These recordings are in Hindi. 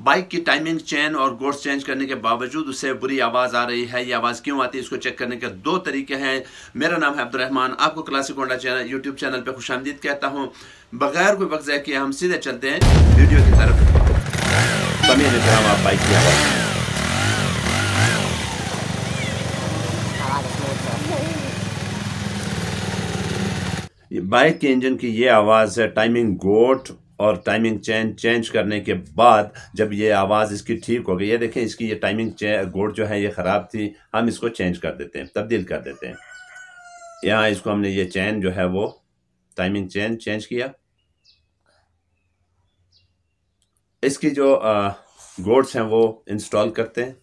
बाइक की टाइमिंग चेन और गोड्स चेंज करने के बावजूद उसे बुरी आवाज़ आ रही है। ये आवाज़ क्यों आती है, इसको चेक करने के दो तरीके हैं। मेरा नाम है अब्दुर्रहमान, आपको classic Honda channel YouTube channel पर खुशामदीद कहता हूँ। बगैर कोई वक्त ज़ाया किए हम सीधे चलते हैं वीडियो की तरफ। आप बाइक की आवाज़ बाइक के इंजन की ये आवाज़ है टाइमिंग गोट और टाइमिंग चेन चेंज करने के बाद जब ये आवाज़ इसकी ठीक हो गई। ये देखें, इसकी ये टाइमिंग गोट जो है ये ख़राब थी, हम इसको चेंज कर देते हैं, तब्दील कर देते हैं। यहाँ इसको हमने ये चेन जो है वो टाइमिंग चेन चेंज किया। इसकी जो गोट्स हैं वो इंस्टॉल करते हैं।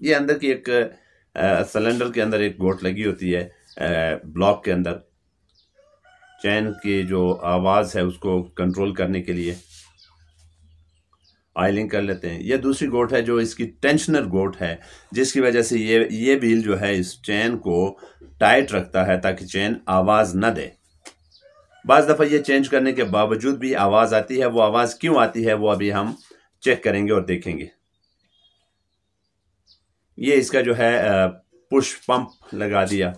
ये अंदर की एक सिलेंडर के अंदर एक गोट लगी होती है ब्लॉक के अंदर, चैन की जो आवाज़ है उसको कंट्रोल करने के लिए ऑयलिंग कर लेते हैं। यह दूसरी गोट है जो इसकी टेंशनर गोट है, जिसकी वजह से ये व्हील जो है इस चैन को टाइट रखता है ताकि चैन आवाज़ न दे। बाज़ दफ़ा ये चेंज करने के बावजूद भी आवाज़ आती है। वो आवाज़ क्यों आती है वो अभी हम चेक करेंगे और देखेंगे। ये इसका जो है पुश पंप लगा दिया।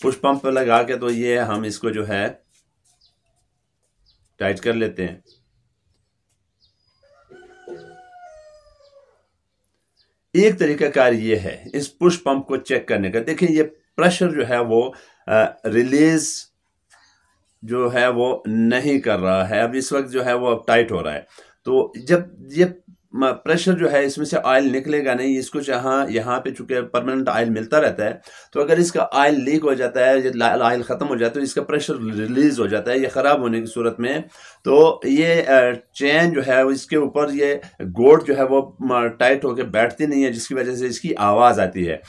पुश पंप लगा के तो ये हम इसको जो है टाइट कर लेते हैं। एक तरीका कार ये है इस पुश पंप को चेक करने का। देखिए ये प्रेशर जो है वो रिलीज जो है वो नहीं कर रहा है। अब इस वक्त जो है वो अब टाइट हो रहा है। तो जब ये प्रेशर जो है इसमें से ऑयल निकलेगा नहीं। इसको यहाँ पे चूंकि परमानेंट ऑयल मिलता रहता है, तो अगर इसका ऑयल लीक हो जाता है, ऑयल ख़त्म हो जाता है, तो इसका प्रेशर रिलीज हो जाता है। ये ख़राब होने की सूरत में तो ये चेन जो है इसके ऊपर ये गोट जो है वो टाइट होकर बैठती नहीं है, जिसकी वजह से इसकी आवाज़ आती है।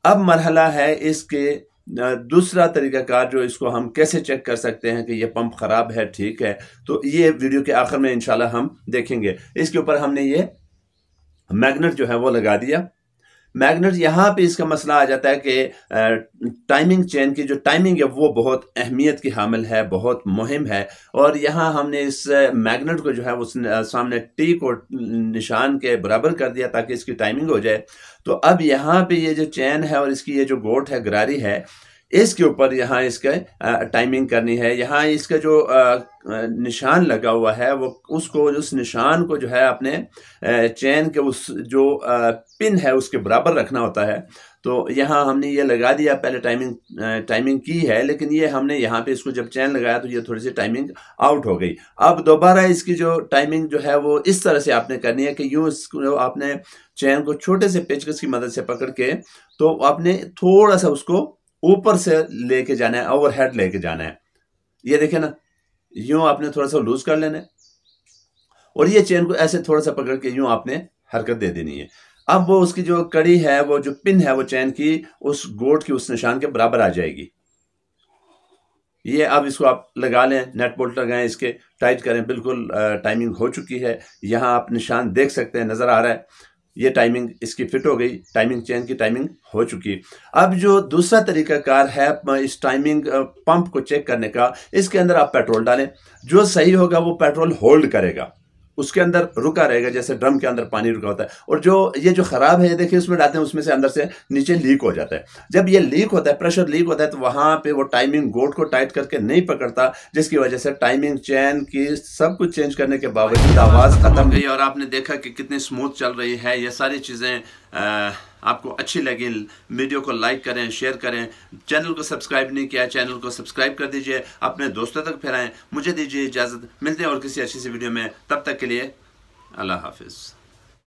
अब मरहला है इसके दूसरा तरीकाकार जो इसको हम कैसे चेक कर सकते हैं कि ये पंप ख़राब है ठीक है, तो ये वीडियो के आखिर में इंशाल्लाह हम देखेंगे। इसके ऊपर हमने ये मैग्नेट जो है वो लगा दिया। मैग्नेट यहाँ पे इसका मसला आ जाता है कि टाइमिंग चेन की जो टाइमिंग है वो बहुत अहमियत की हामिल है, बहुत मुहिम है। और यहाँ हमने इस मैग्नेट को जो है वो सामने टी को निशान के बराबर कर दिया ताकि इसकी टाइमिंग हो जाए। तो अब यहाँ पे ये जो चेन है और इसकी ये जो गोट है, गरारी है, इसके ऊपर यहाँ इसका टाइमिंग करनी है। यहाँ इसका जो निशान लगा हुआ है वो उसको उस निशान को जो है अपने चेन के उस जो पिन है उसके बराबर रखना होता है। तो यहाँ हमने ये लगा दिया। पहले टाइमिंग की है, लेकिन ये हमने यहाँ पे इसको जब चेन लगाया तो ये थोड़ी सी टाइमिंग आउट हो गई। अब दोबारा इसकी जो टाइमिंग जो है वो इस तरह से आपने करनी है कि यूँ इसको आपने चेन को छोटे से पेचकस की मदद से पकड़ के तो आपने थोड़ा सा उसको ऊपर से लेके जाना है, ओवरहेड लेके जाना है। ये देखे ना, यूं आपने थोड़ा सा लूज कर लेना है और ये चेन को ऐसे थोड़ा सा पकड़ के यूं आपने हरकत दे देनी है। अब वो उसकी जो कड़ी है, वो जो पिन है वो चेन की उस गोट की उस निशान के बराबर आ जाएगी। ये अब इसको आप लगा लें, नेट बोल्ट लगाएं, इसके टाइट करें। बिल्कुल टाइमिंग हो चुकी है। यहाँ आप निशान देख सकते हैं, नजर आ रहा है। ये टाइमिंग इसकी फिट हो गई, टाइमिंग चेन की टाइमिंग हो चुकी। अब जो दूसरा तरीकाकार है इस टाइमिंग पंप को चेक करने का, इसके अंदर आप पेट्रोल डालें। जो सही होगा वो पेट्रोल होल्ड करेगा, उसके अंदर रुका रहेगा, जैसे ड्रम के अंदर पानी रुका होता है। और जो खराब है, ये देखिए उसमें डालते हैं, उसमें से अंदर से नीचे लीक हो जाता है। जब ये लीक होता है, प्रेशर लीक होता है, तो वहां पे वो टाइमिंग गोट को टाइट करके नहीं पकड़ता, जिसकी वजह से टाइमिंग चेन की सब कुछ चेंज करने के बावजूद आवाज खत्म गई। और आपने देखा कि कितनी स्मूथ चल रही है। ये सारी चीजें आपको अच्छी लगी, वीडियो को लाइक करें, शेयर करें। चैनल को सब्सक्राइब नहीं किया, चैनल को सब्सक्राइब कर दीजिए, अपने दोस्तों तक फैलाएं। मुझे दीजिए इजाज़त, मिलते हैं और किसी अच्छी सी वीडियो में। तब तक के लिए अल्लाह हाफिज़।